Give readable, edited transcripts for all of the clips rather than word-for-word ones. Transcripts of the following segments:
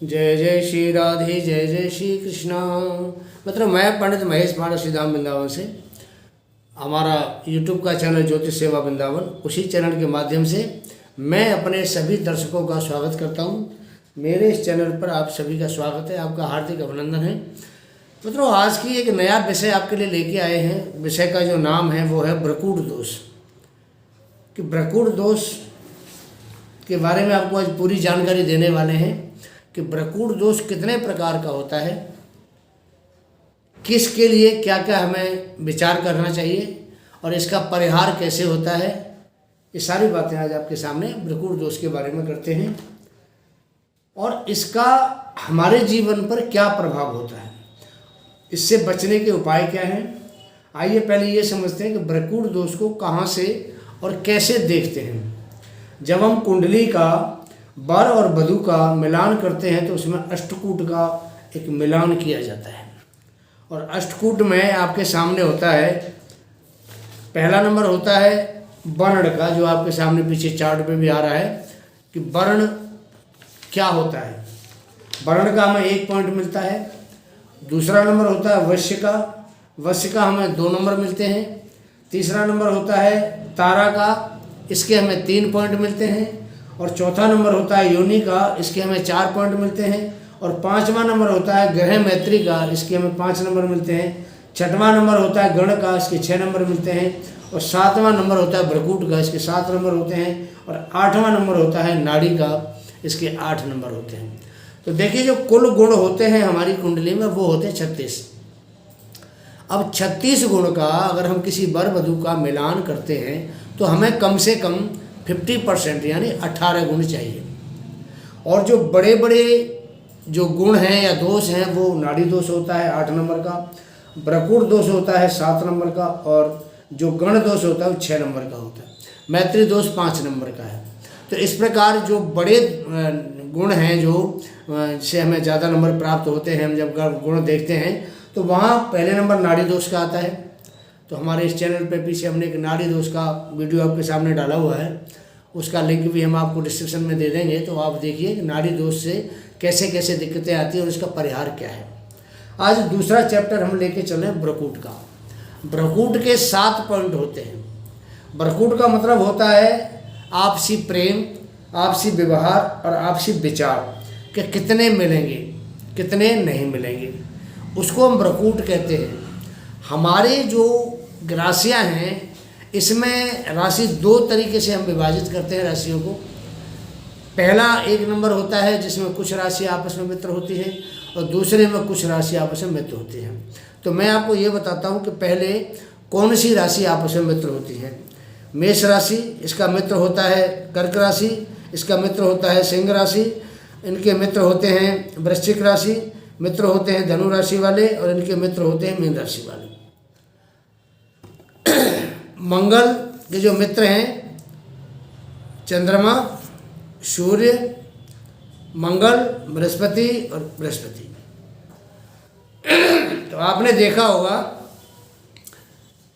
जय जय श्री राधे, जय जय श्री कृष्णा। मतलब मैं पंडित महेश पांडे श्रीधाम वृंदावन से, हमारा यूट्यूब का चैनल ज्योतिष सेवा वृंदावन, उसी चैनल के माध्यम से मैं अपने सभी दर्शकों का स्वागत करता हूँ। मेरे इस चैनल पर आप सभी का स्वागत है, आपका हार्दिक अभिनंदन है। मतलब आज की एक नया विषय आपके लिए लेके आए हैं। विषय का जो नाम है वो है ब्रकूट दोष। कि ब्रकूट दोष के बारे में आपको आज पूरी जानकारी देने वाले हैं कि ब्रकूट दोष कितने प्रकार का होता है, किसके लिए क्या क्या हमें विचार करना चाहिए और इसका परिहार कैसे होता है। ये सारी बातें आज आपके सामने ब्रकूट दोष के बारे में करते हैं और इसका हमारे जीवन पर क्या प्रभाव होता है, इससे बचने के उपाय क्या हैं। आइए पहले ये समझते हैं कि ब्रकूट दोष को कहाँ से और कैसे देखते हैं। जब हम कुंडली का वर और वधू का मिलान करते हैं तो उसमें अष्टकूट का एक मिलान किया जाता है और अष्टकूट में आपके सामने होता है, पहला नंबर होता है वर्ण का, जो आपके सामने पीछे चार्ट पे भी आ रहा है कि वर्ण क्या होता है। वर्ण का हमें 1 पॉइंट मिलता है। दूसरा नंबर होता है वश्य का, वश्य का हमें 2 नंबर मिलते हैं। तीसरा नंबर होता है तारा का, इसके हमें 3 पॉइंट मिलते हैं। और चौथा नंबर होता है योनि का, इसके हमें 4 पॉइंट मिलते हैं। और 5वां नंबर होता है ग्रह मैत्री का, इसके हमें 5 नंबर मिलते हैं। 6वां नंबर होता है गण का, इसके 6 नंबर मिलते हैं। और 7वां नंबर होता है ब्रकूट का, इसके 7 नंबर होते हैं। और 8वां नंबर होता है नाड़ी का, इसके 8 नंबर होते हैं। तो देखिए जो कुल गुण होते हैं हमारी कुंडली में वो होते हैं 36। अब 36 गुण का अगर हम किसी वर वधू का मिलान करते हैं तो हमें कम से कम 50% यानी 18 गुण चाहिए। और जो बड़े बड़े जो गुण हैं या दोष हैं वो नाड़ी दोष होता है 8 नंबर का, ब्रकूट दोष होता है 7 नंबर का, और जो गण दोष होता है वो 6 नंबर का होता है। मैत्री दोष 5 नंबर का है। तो इस प्रकार जो बड़े गुण हैं जो से हमें ज़्यादा नंबर प्राप्त होते हैं, हम जब गुण देखते हैं तो वहाँ पहले नंबर नाड़ी दोष का आता है। तो हमारे इस चैनल पे पीछे हमने एक नाड़ी दोष का वीडियो आपके सामने डाला हुआ है, उसका लिंक भी हम आपको डिस्क्रिप्शन में दे देंगे। तो आप देखिए कि नाड़ी दोष से कैसे कैसे दिक्कतें आती हैं और इसका परिहार क्या है। आज दूसरा चैप्टर हम लेके चले हैं ब्रकूट का। ब्रकूट के 7 पॉइंट होते हैं। ब्रकूट का मतलब होता है आपसी प्रेम, आपसी व्यवहार और आपसी विचार कि कितने मिलेंगे कितने नहीं मिलेंगे, उसको हम ब्रकूट कहते हैं। हमारे जो राशियाँ हैं इसमें राशि 2 तरीके से हम विभाजित करते हैं राशियों को। पहला 1 नंबर होता है जिसमें कुछ राशि आपस में मित्र होती है और दूसरे में कुछ राशि आपस में मित्र होती हैं। तो मैं आपको ये बताता हूँ कि पहले कौन सी राशि आपस में मित्र होती है। मेष राशि, इसका मित्र होता है कर्क राशि, इसका मित्र होता है सिंह राशि, इनके मित्र होते हैं वृश्चिक राशि, मित्र होते हैं धनु राशि वाले, और इनके मित्र होते हैं मीन राशि वाले। मंगल के जो मित्र हैं चंद्रमा, सूर्य, मंगल, बृहस्पति और बृहस्पति। तो आपने देखा होगा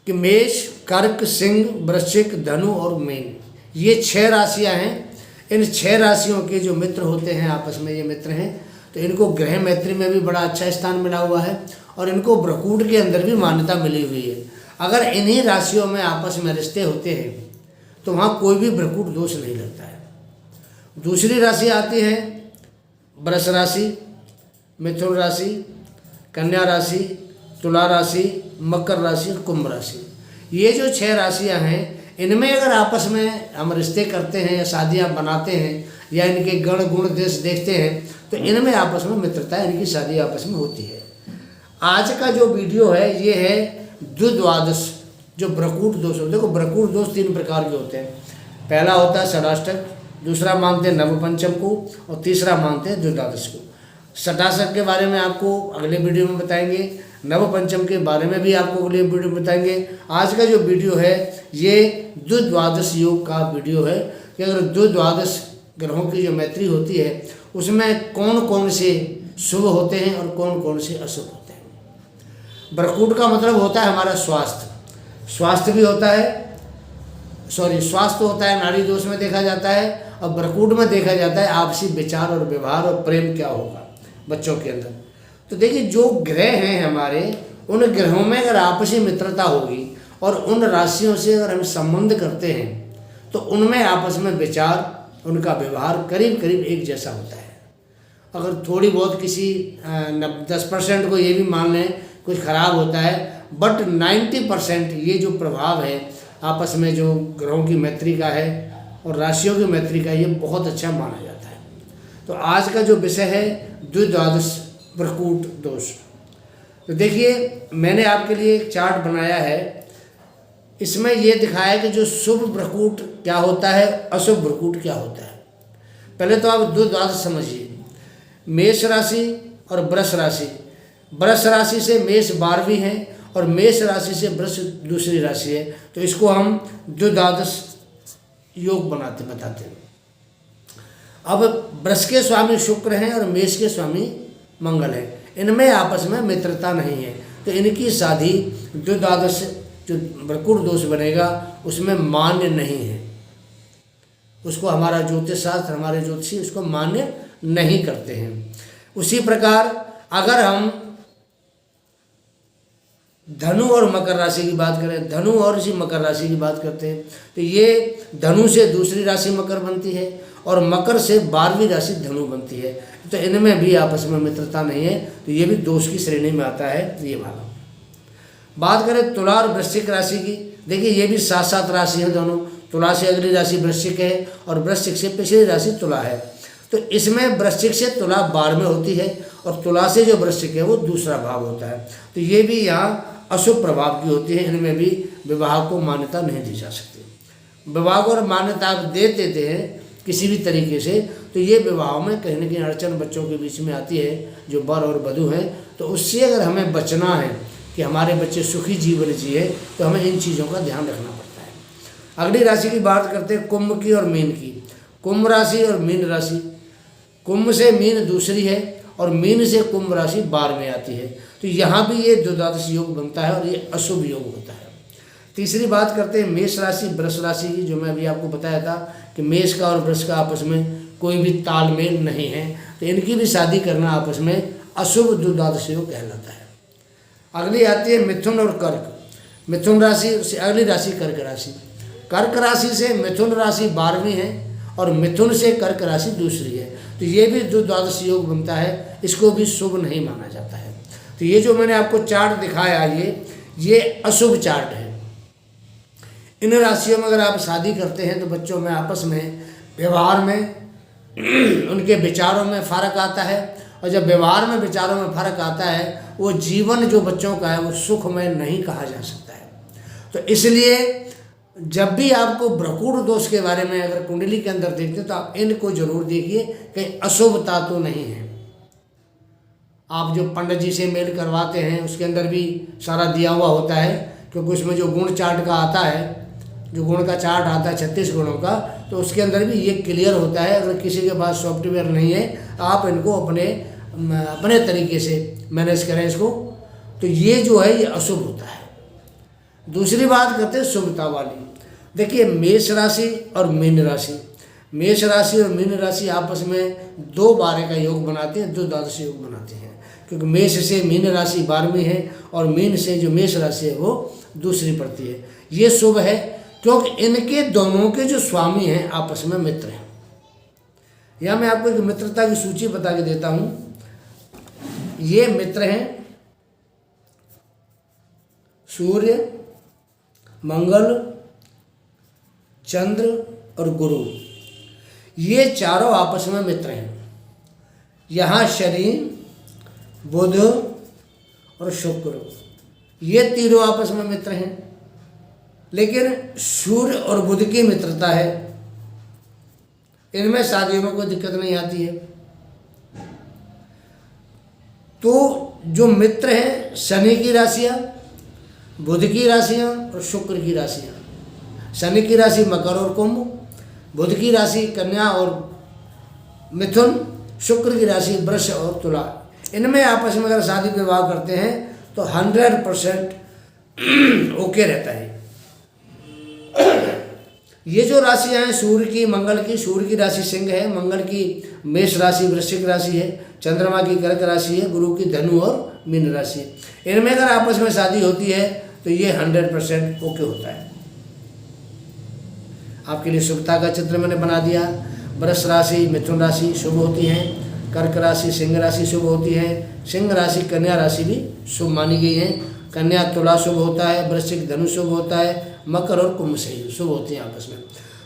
कि मेष, कर्क, सिंह, वृश्चिक, धनु और मीन, ये 6 राशियां हैं। इन 6 राशियों के जो मित्र होते हैं आपस में ये मित्र हैं, तो इनको ग्रह मैत्री में भी बड़ा अच्छा स्थान मिला हुआ है और इनको ब्रकूट के अंदर भी मान्यता मिली हुई है। अगर इन्हीं राशियों में आपस में रिश्ते होते हैं तो वहाँ कोई भी ब्रकूट दोष नहीं लगता है। दूसरी राशि आती है वृष राशि, मिथुन राशि, कन्या राशि, तुला राशि, मकर राशि और कुंभ राशि। ये जो 6 राशियाँ हैं इनमें अगर आपस में हम रिश्ते करते हैं या शादियाँ बनाते हैं या इनके गण गुण देश देखते हैं तो इनमें आपस में मित्रता, इनकी शादी आपस में होती है। आज का जो वीडियो है ये है द्विद्वादश जो ब्रकूट दोष होते हैं। देखो ब्रकूट दोष 3 प्रकार के होते हैं। पहला होता है षडाष्टक, दूसरा मानते हैं नवपंचम को और तीसरा मानते हैं द्विद्वादश को। षडाष्टक के बारे में आपको अगले वीडियो में बताएंगे, नवपंचम के बारे में भी आपको अगले वीडियो में बताएंगे। आज का जो वीडियो है ये द्विद्वादश योग का वीडियो है कि अगर द्विद्वादश ग्रहों की जो मैत्री होती है उसमें कौन कौन से शुभ होते हैं और कौन कौन से अशुभ होते हैं। ब्रकूट का मतलब होता है हमारा स्वास्थ्य भी होता है, स्वास्थ्य होता है नाड़ी दोष में देखा जाता है। और ब्रकूट में देखा जाता है आपसी विचार और व्यवहार और प्रेम क्या होगा बच्चों के अंदर। तो देखिए जो ग्रह हैं हमारे, उन ग्रहों में अगर आपसी मित्रता होगी और उन राशियों से अगर हम संबंध करते हैं तो उनमें आपस में विचार, उनका व्यवहार करीब करीब एक जैसा होता है। अगर थोड़ी बहुत किसी 10% को ये भी मान लें कुछ खराब होता है, बट 90% ये जो प्रभाव है आपस में जो ग्रहों की मैत्री का है और राशियों की मैत्री का, ये बहुत अच्छा माना जाता है। तो आज का जो विषय है द्विद्वादश ब्रकूट दोष। तो देखिए मैंने आपके लिए एक चार्ट बनाया है, इसमें ये दिखाया है कि जो शुभ ब्रकूट क्या होता है, अशुभ ब्रकूट क्या होता है। पहले तो आप द्विद्वादश समझिए, मेष राशि और वृष राशि। वृष राशि से मेष 12वीं है और मेष राशि से वृष दूसरी राशि है, तो इसको हम द्विद्वादश योग बताते हैं। अब वृष के स्वामी शुक्र हैं और मेष के स्वामी मंगल है, इनमें आपस में मित्रता नहीं है, तो इनकी शादी द्विद्वादश जो ब्रकूट दोष बनेगा उसमें मान्य नहीं है। उसको हमारा ज्योतिष शास्त्र, हमारे ज्योतिषी उसको मान्य नहीं करते हैं। उसी प्रकार अगर हम धनु और मकर राशि की बात करें, धनु और इसी मकर राशि की बात करते हैं, तो ये धनु से दूसरी राशि मकर बनती है और मकर से 12वीं राशि धनु बनती है, तो इनमें भी आपस में मित्रता नहीं है, तो ये भी दोष की श्रेणी में आता है। ये वाला बात करें तुला और वृश्चिक राशि की, देखिए ये भी 7 राशि है दोनों। तुला से अगली राशि वृश्चिक है और वृश्चिक से पिछली राशि तुला है, तो इसमें वृश्चिक से तुला 12 में होती है और तुला से जो वृश्चिक है वो दूसरा भाव होता है, तो ये भी यहाँ अशुभ प्रभाव की होती है। इनमें भी विवाह को मान्यता नहीं दी जा सकती। विवाह को अगर मान्यता आप दे देते हैं किसी भी तरीके से, तो ये विवाह में कहीं न कहीं अड़चन बच्चों के बीच में आती है, जो वर और वधू हैं। तो उससे अगर हमें बचना है कि हमारे बच्चे सुखी जीवन जिए, तो हमें इन चीज़ों का ध्यान रखना पड़ता है। अगली राशि की बात करते हैं कुंभ की और मीन की। कुंभ राशि और मीन राशि, कुंभ से मीन दूसरी है और मीन से कुंभ राशि 12 में आती है, तो यहाँ भी ये द्विद्वादश योग बनता है और ये अशुभ योग होता है। तीसरी बात करते हैं मेष राशि वृष राशि की, जो मैं अभी आपको बताया था कि मेष का और वृष का आपस में कोई भी तालमेल नहीं है, तो इनकी भी शादी करना आपस में अशुभ द्विद्वादश योग कहलाता है। अगली आती है मिथुन और कर्क। मिथुन राशि से अगली राशि कर्क राशि। कर्क राशि से मिथुन राशि 12वीं है और मिथुन से कर्क राशि दूसरी है, तो ये भी द्विद्वादश योग बनता है, इसको भी शुभ नहीं माना जाता है। तो ये जो मैंने आपको चार्ट दिखाया ये अशुभ चार्ट है। इन राशियों में अगर आप शादी करते हैं तो बच्चों में आपस में व्यवहार में उनके विचारों में फ़र्क आता है, और जब व्यवहार में विचारों में फ़र्क आता है, वो जीवन जो बच्चों का है वो सुखमय नहीं कहा जा सकता है। तो इसलिए जब भी आपको ब्रकूट दोष के बारे में अगर कुंडली के अंदर देखते हैं तो आप इनको जरूर देखिए कहीं अशुभता तो नहीं है। आप जो पंडित जी से मेल करवाते हैं उसके अंदर भी सारा दिया हुआ होता है, क्योंकि उसमें जो गुण चार्ट का आता है, जो गुण का चार्ट आता है 36 गुणों का, तो उसके अंदर भी ये क्लियर होता है। अगर किसी के पास सॉफ्टवेयर नहीं है, आप इनको अपने तरीके से मैनेज करें इसको, तो ये जो है ये अशुभ होता है। दूसरी बात करते हैं शुभता वाली। देखिए मेष राशि और मीन राशि, मेष राशि और मीन राशि आपस में 2/12 का योग बनाते हैं, द्विद्वादश योग बनाते हैं, क्योंकि मेष से मीन राशि 12वीं है और मीन से जो मेष राशि है वो दूसरी पड़ती है। ये शुभ है क्योंकि इनके दोनों के जो स्वामी हैं आपस में मित्र हैं। यहाँ मैं आपको एक मित्रता की सूची बता के देता हूँ। ये मित्र हैं सूर्य, मंगल, चंद्र और गुरु, ये चारों आपस में मित्र हैं। यहाँ शनि, बुध और शुक्र, ये तीनों आपस में मित्र हैं। लेकिन सूर्य और बुध की मित्रता है, इनमें शादियों में कोई दिक्कत नहीं आती है। तो जो मित्र हैं शनि की राशियाँ, बुध की राशियाँ और शुक्र की राशियाँ। शनि की राशि मकर और कुंभ, बुध की राशि कन्या और मिथुन, शुक्र की राशि वृष और तुला। इनमें आपस में अगर शादी विवाह करते हैं तो 100% ओके रहता है। ये जो राशियाँ हैं सूर्य की, मंगल की, सूर्य की राशि सिंह है, मंगल की मेष राशि वृश्चिक राशि है, चंद्रमा की कर्क राशि है, गुरु की धनु और मीन राशि है। इनमें अगर आपस में शादी होती है तो ये 100% ओके होता है। आपके लिए शुभता का चित्र मैंने बना दिया। वृष राशि, मिथुन राशि शुभ होती हैं, कर्क राशि, सिंह राशि शुभ होती है, सिंह राशि, कन्या राशि भी शुभ मानी गई है। कन्या तुला शुभ होता है, वृश्चिक धनु शुभ होता है, मकर और कुंभ से शुभ होते हैं आपस में।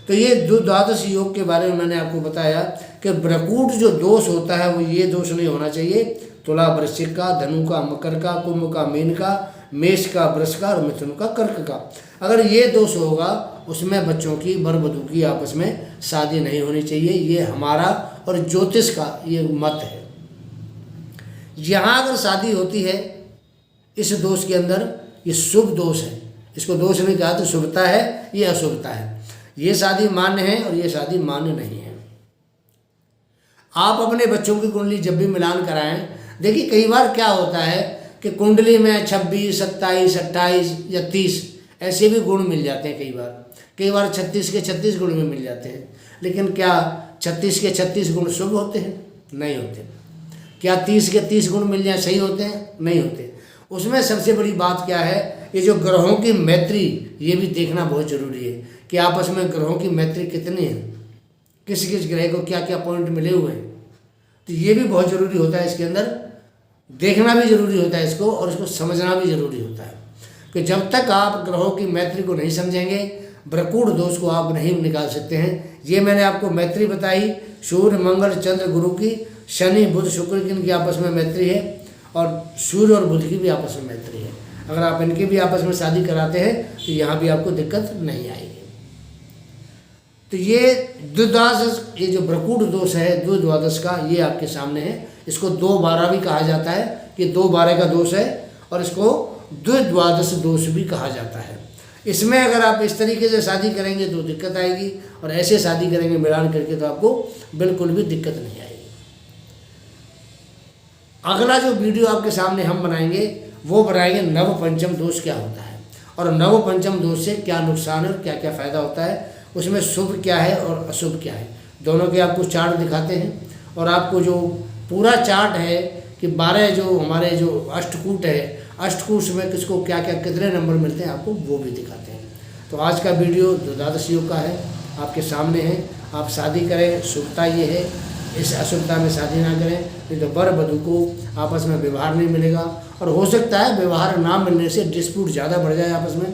तो ये द्वादश योग के बारे में मैंने आपको बताया कि ब्रकूट जो दोष होता है वो ये दोष नहीं होना चाहिए। तुला वृश्चिक का, धनु का मकर का, कुंभ का मीन का, मेष का वृष का और मिथुन का कर्क का। अगर ये दोष होगा उसमें बच्चों की, वर वधू की आपस में शादी नहीं होनी चाहिए। ये हमारा और ज्योतिष का ये मत है। यहाँ अगर शादी होती है इस दोष के अंदर, ये शुभ दोष है, इसको दोष नहीं कहा तो शुभता है, ये अशुभता है। ये शादी मान्य है और ये शादी मान्य नहीं है। आप अपने बच्चों की कुंडली जब भी मिलान कराएं, देखिए कई बार क्या होता है कि कुंडली में 26, 27, 28 या 30 ऐसे भी गुण मिल जाते हैं। कई बार 36 के 36 गुण भी मिल जाते हैं। लेकिन क्या 36 के 36 गुण शुभ होते हैं? नहीं होते। क्या 30 के 30 गुण मिल जाए सही होते हैं? नहीं होते। उसमें सबसे बड़ी बात क्या है, ये जो ग्रहों की मैत्री, ये भी देखना बहुत जरूरी है कि आपस में ग्रहों की मैत्री कितनी है, किस किस ग्रह को क्या क्या पॉइंट मिले हुए हैं। तो ये भी बहुत ज़रूरी होता है, इसके अंदर देखना भी ज़रूरी होता है इसको, और इसको समझना भी ज़रूरी होता है कि जब तक आप ग्रहों की मैत्री को नहीं समझेंगे, ब्रकूट दोष को आप नहीं निकाल सकते हैं। ये मैंने आपको मैत्री बताई, सूर्य मंगल चंद्र गुरु की, शनि बुध शुक्र की इनकी आपस में मैत्री है, और सूर्य और बुध की भी आपस में मैत्री है। अगर आप इनकी भी आपस में शादी कराते हैं तो यहाँ भी आपको दिक्कत नहीं आएगी। तो ये द्विद्वादश, ये जो ब्रकूट दोष है द्विद्वादश का, ये आपके सामने है। इसको 2-12 भी कहा जाता है कि 2-12 का दोष है, और इसको द्विद्वादश दोष भी कहा जाता है। इसमें अगर आप इस तरीके से शादी करेंगे तो दिक्कत आएगी, और ऐसे शादी करेंगे मिलान करके तो आपको बिल्कुल भी दिक्कत नहीं आएगी। अगला जो वीडियो आपके सामने हम बनाएंगे वो बनाएंगे नव पंचम दोष क्या होता है, और नव पंचम दोष से क्या नुकसान है और क्या क्या फायदा होता है, उसमें शुभ क्या है और अशुभ क्या है, दोनों के आपको चार्ट दिखाते हैं। और आपको जो पूरा चार्ट है कि 12 जो हमारे जो अष्टकूट है, अष्टकूट में किसको क्या क्या कितने नंबर मिलते हैं आपको वो भी दिखाते हैं। तो आज का वीडियो द्वादश योग का है, आपके सामने है। आप शादी करें, शुभता ये है, इस अशुभता में शादी ना करें, नहीं तो वर वधू को आपस में व्यवहार नहीं मिलेगा, और हो सकता है व्यवहार ना मिलने से डिस्प्यूट ज़्यादा बढ़ जाए आपस में,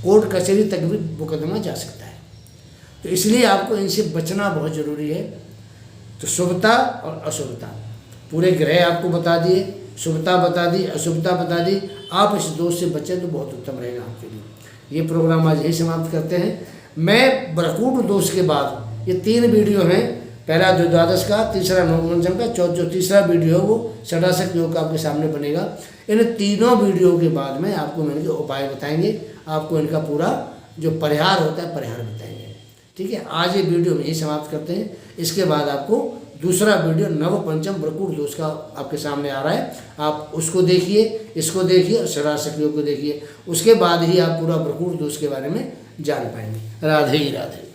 कोर्ट कचहरी तक भी मुकदमा जा सकता है। तो इसलिए आपको इनसे बचना बहुत ज़रूरी है। तो शुभता और अशुभता पूरे ग्रह आपको बता दिए, शुभता बता दी, अशुभता बता दी। आप इस दोष से बचें तो बहुत उत्तम रहेगा आपके लिए। ये प्रोग्राम आज यही समाप्त करते हैं। मैं ब्रकूट दोष के बाद ये 3 वीडियो हैं, पहला द्वादश का, तीसरा नवपंचम का, जो तीसरा वीडियो है वो षडाशक योग का आपके सामने बनेगा। इन तीनों वीडियो के बाद में आपको इनके उपाय बताएंगे, आपको इनका पूरा जो परिहार होता है परिहार बताएंगे। ठीक है, आज ये वीडियो में ही समाप्त करते हैं। इसके बाद आपको दूसरा वीडियो नव पंचम ब्रकूट दोष का आपके सामने आ रहा है, आप उसको देखिए, इसको देखिए और षडाशक योग को देखिए। उसके बाद ही आप पूरा ब्रकूट दोष के बारे में जान पाएंगे। राधे ही राधे।